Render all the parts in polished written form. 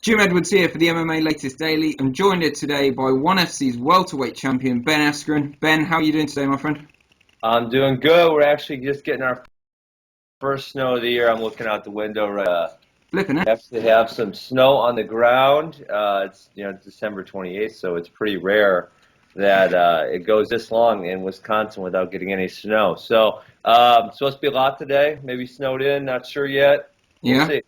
Jim Edwards here for the MMA Latest Daily. I'm joined here today by ONE FC's welterweight champion, Ben Askren. Ben, how are you doing today, my friend? I'm doing good. We're actually just getting our first snow of the year. I'm looking out the window right Flipping it. We actually have some snow on the ground. It's December 28th, so it's pretty rare that it goes this long in Wisconsin without getting any snow. So supposed to be a lot today. Maybe snowed in. Not sure yet. We'll see.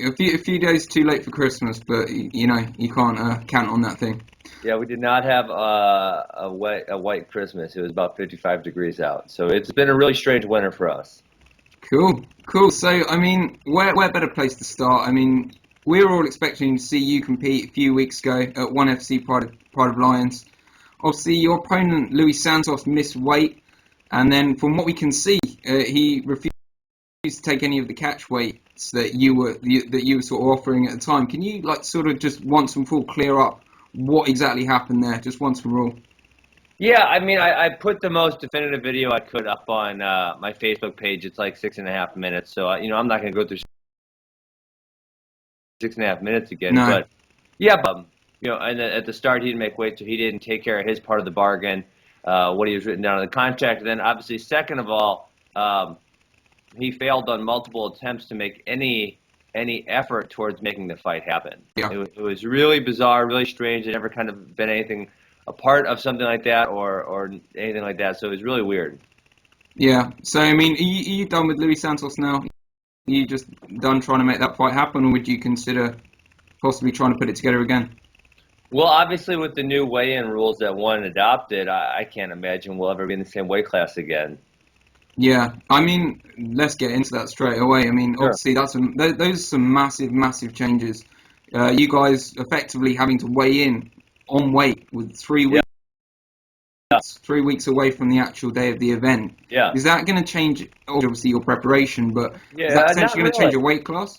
A few days too late for Christmas, but you can't count on that thing. Yeah, we did not have a white Christmas. It was about 55 degrees out, so it's been a really strange winter for us. Cool. So, I mean, where better place to start? I mean, we were all expecting to see you compete a few weeks ago at ONE FC Pride of Lions. Obviously, your opponent, Luis Santos, missed weight, and then from what we can see, he refused to take any of the catch weights that you were sort of offering at the time. Can you sort of just once and for all clear up what exactly happened there, just once for all? Yeah, I mean, I put the most definitive video I could up on my Facebook page. It's like 6.5 minutes, so I'm not going to go through 6.5 minutes again. No. But yeah, and at the start he didn't make weight, so he didn't take care of his part of the bargain, what he was written down in the contract. And then obviously, second of all, he failed on multiple attempts to make any effort towards making the fight happen. Yeah. It was really bizarre, really strange. It never kind of been anything a part of something like that or anything like that. So it was really weird. Yeah. So, I mean, are you done with Luis Santos now? Are you just done trying to make that fight happen, or would you consider possibly trying to put it together again? Well, obviously, with the new weigh-in rules that ONE adopted, I can't imagine we'll ever be in the same weight class again. Yeah, I mean, let's get into that straight away. I mean, Sure. obviously, those are some massive changes. You guys effectively having to weigh in on weight with 3 weeks, Yeah. 3 weeks away from the actual day of the event. Yeah. Is that going to change, obviously, your preparation, but Yeah, is that potentially not going to really. change your weight class?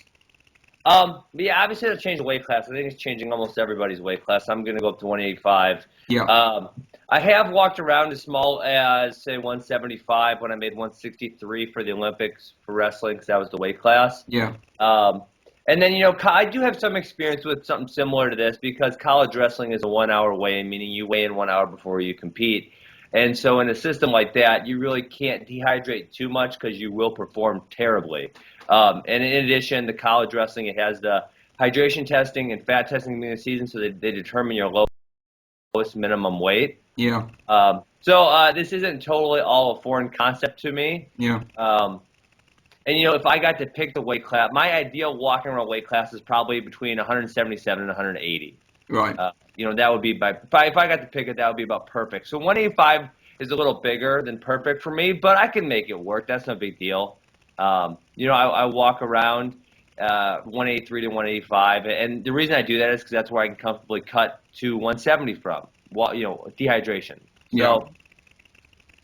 Yeah, obviously it'll change the weight class. I think it's changing almost everybody's weight class. I'm going to go up to 185. Yeah. I have walked around as small as, say, 175 when I made 163 for the Olympics for wrestling, because that was the weight class. Yeah. And then, I do have some experience with something similar to this, because college wrestling is a 1 hour weigh-in, meaning you weigh in 1 hour before you compete. And so in a system like that, you really can't dehydrate too much because you will perform terribly. And in addition, the college wrestling, it has the hydration testing and fat testing in the season, so they determine your lowest minimum weight. Yeah. So this isn't totally all a foreign concept to me. Yeah. And, if I got to pick the weight class, my ideal walking around weight class is probably between 177 and 180. Right. That would be if I got to pick it, that would be about perfect. So 185 is a little bigger than perfect for me, but I can make it work. That's no big deal. I walk around 183 to 185, and the reason I do that is because that's where I can comfortably cut to 170 from. Dehydration. So,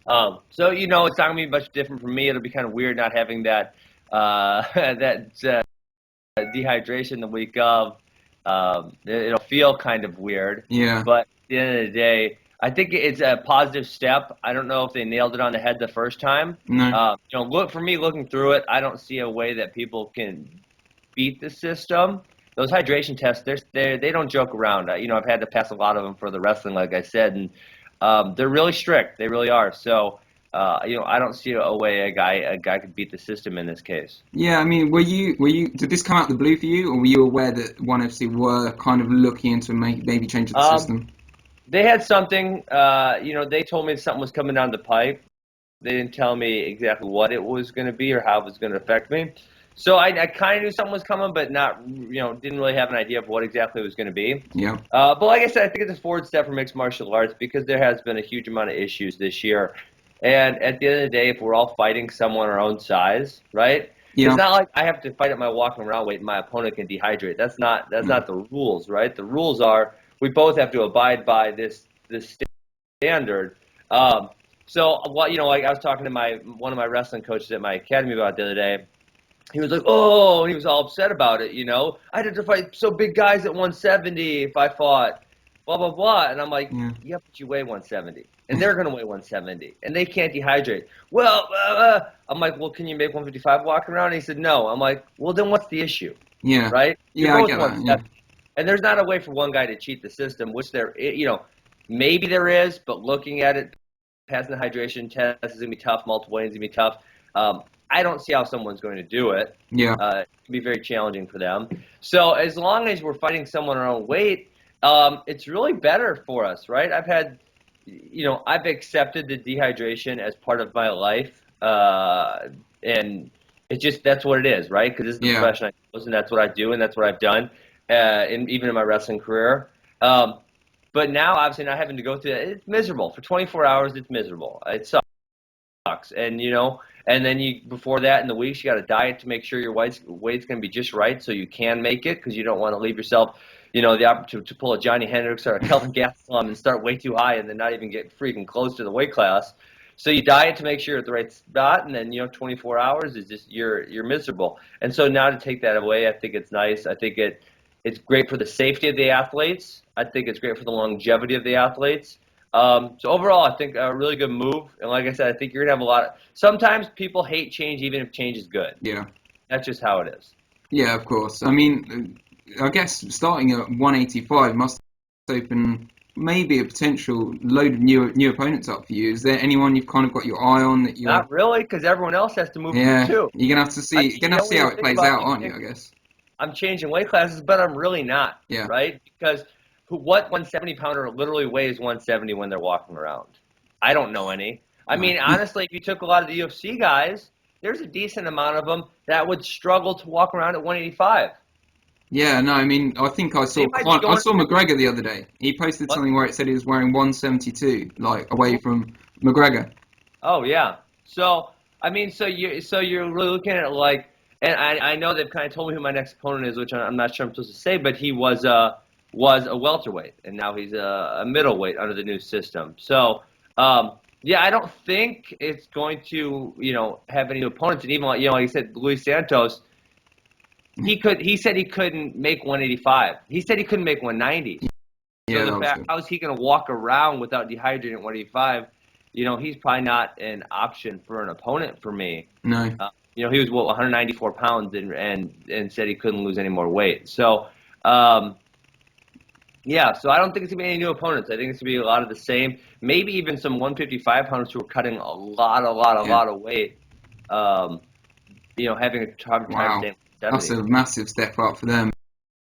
it's not gonna be much different for me. It'll be kind of weird not having that dehydration the week of. It'll feel kind of weird. Yeah. But at the end of the day, I think it's a positive step. I don't know if they nailed it on the head the first time. No. For me, looking through it, I don't see a way that people can beat the system. Those hydration tests, they don't joke around. I've had to pass a lot of them for the wrestling, like I said, and they're really strict. They really are. So, I don't see a way a guy could beat the system in this case. Yeah, I mean, did this come out the blue for you, or were you aware that ONE FC were kind of looking into maybe changing the system? They had something, they told me something was coming down the pipe. They didn't tell me exactly what it was going to be or how it was going to affect me. So I kind of knew something was coming, but didn't really have an idea of what exactly it was going to be. Yeah. But like I said, I think it's a forward step for mixed martial arts, because there has been a huge amount of issues this year. And at the end of the day, if we're all fighting someone our own size, right? Yeah. It's not like I have to fight at my walking around weight and my opponent can dehydrate. That's not the rules, right? The rules are we both have to abide by this standard. So like I was talking to one of my wrestling coaches at my academy about the other day. He was like, oh, and he was all upset about it. I'd have to fight so big guys at 170 if I fought, blah blah blah. And I'm like, yeah, but you weigh 170. And they're going to weigh 170, and they can't dehydrate. Well, I'm like, well, can you make 155 walking around? And he said, no. I'm like, well, then what's the issue? Yeah. Right? Yeah, I get that. Yeah. And there's not a way for one guy to cheat the system, which maybe there is, but looking at it, passing the hydration test is going to be tough. Multiple weightings is going to be tough. I don't see how someone's going to do it. Yeah. It can be very challenging for them. So as long as we're fighting someone our own weight, it's really better for us, right? I've accepted the dehydration as part of my life, and that's what it is, right? Because this is the profession I chose, and that's what I do, and that's what I've done, even in my wrestling career. But now, obviously, not having to go through that, it's miserable. For 24 hours, it's miserable. It sucks. And, and then before that, in the weeks, you got to diet to make sure your weight's going to be just right so you can make it, because you don't want to leave yourself, the opportunity to pull a Johnny Hendricks or a Kelvin Gastelum and start way too high and then not even get freaking close to the weight class. So you diet to make sure you're at the right spot, and then 24 hours is just you're miserable. And so now to take that away, I think it's nice. I think it's great for the safety of the athletes. I think it's great for the longevity of the athletes. So overall, I think a really good move. And like I said, I think you're gonna have sometimes people hate change even if change is good. Yeah. That's just how it is. Yeah, of course. I mean, I guess starting at 185 must open maybe a potential load of new opponents up for you. Is there anyone you've kind of got your eye on that you're... Not really, because everyone else has to move too. You're gonna have to see. You're gonna have to see how it plays out, aren't you? I guess. I'm changing weight classes, but I'm really not. Yeah. Right? Because what 170-pounder literally weighs 170 when they're walking around? I don't know any. I mean, honestly, if you took a lot of the UFC guys, there's a decent amount of them that would struggle to walk around at 185. Yeah, no, I mean, I think I saw McGregor the other day. He posted something where it said he was wearing 172, like away from McGregor. Oh yeah. So I mean, so you're really looking at it like, and I know they've kind of told me who my next opponent is, which I'm not sure I'm supposed to say, but he was a welterweight, and now he's a middleweight under the new system. So yeah, I don't think it's going to have any new opponents, and even like you said, Luis Santos. He said he couldn't make 185. He said he couldn't make 190. Yeah, so how is he going to walk around without dehydrating at 185? He's probably not an option for an opponent for me. No. He was 194 pounds and said he couldn't lose any more weight. So yeah, so I don't think it's going to be any new opponents. I think it's going to be a lot of the same. Maybe even some 155 pounders who are cutting a lot of weight. Having a time staying. That's a massive step up for them.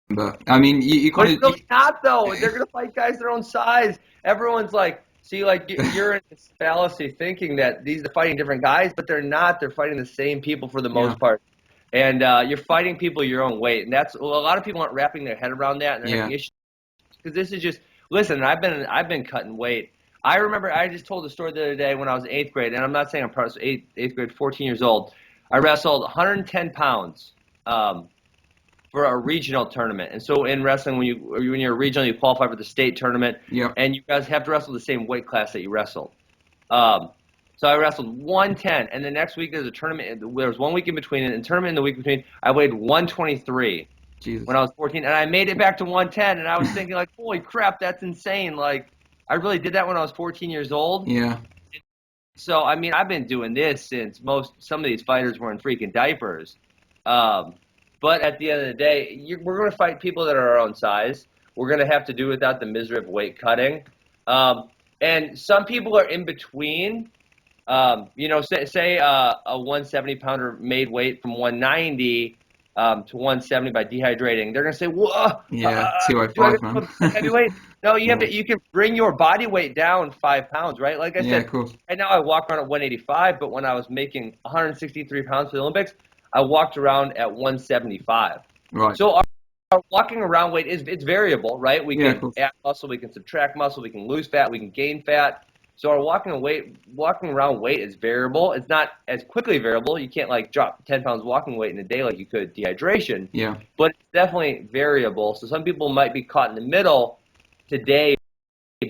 But I mean, you kind of. It's really not though. They're gonna fight guys their own size. Everyone's like, you're in this fallacy thinking that these are fighting different guys, but they're not. They're fighting the same people for the most part. And you're fighting people your own weight, and a lot of people aren't wrapping their head around that, and they're having issues because this is just. Listen, I've been cutting weight. I remember I just told the story the other day when I was in 8th grade, and I'm not saying I'm proud. So 8th grade, 14 years old. I wrestled 110 pounds. For a regional tournament. And so in wrestling, when you're regional, you qualify for the state tournament, and you guys have to wrestle the same weight class that you wrestled. So I wrestled 110, and the next week there's a tournament. There was 1 week in between, and the tournament in the week between, I weighed 123 when I was 14, and I made it back to 110, and I was thinking, like, holy crap, that's insane. Like, I really did that when I was 14 years old. Yeah. So, I mean, I've been doing this since some of these fighters were in freaking diapers. But at the end of the day, we're going to fight people that are our own size. We're going to have to do without the misery of weight cutting. And some people are in between. Say a 170-pounder made weight from 190 to 170 by dehydrating. They're going to say, "Whoa, 205, man." Heavyweight? No, you can bring your body weight down 5 pounds, right? Like I said, of course. Right now I walk around at 185, but when I was making 163 pounds for the Olympics, I walked around at 175. Right. So our walking around weight it's variable, right? We can add muscle, we can subtract muscle, we can lose fat, we can gain fat. So our walking around weight is variable. It's not as quickly variable. You can't like drop 10 pounds walking weight in a day like you could dehydration. Yeah. But it's definitely variable. So some people might be caught in the middle today,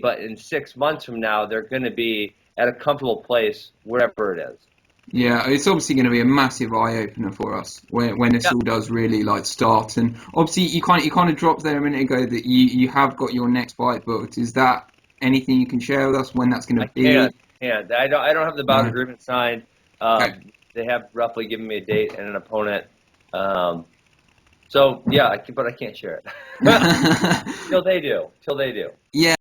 but in 6 months from now, they're going to be at a comfortable place wherever it is. Yeah, it's obviously going to be a massive eye opener for us when this all does really start. And obviously, you kind of dropped there a minute ago that you have got your next fight booked. Is that anything you can share with us when that's going to be? I don't have the bout agreement signed. They have roughly given me a date and an opponent. So yeah, but I can't share it till they do. Yeah.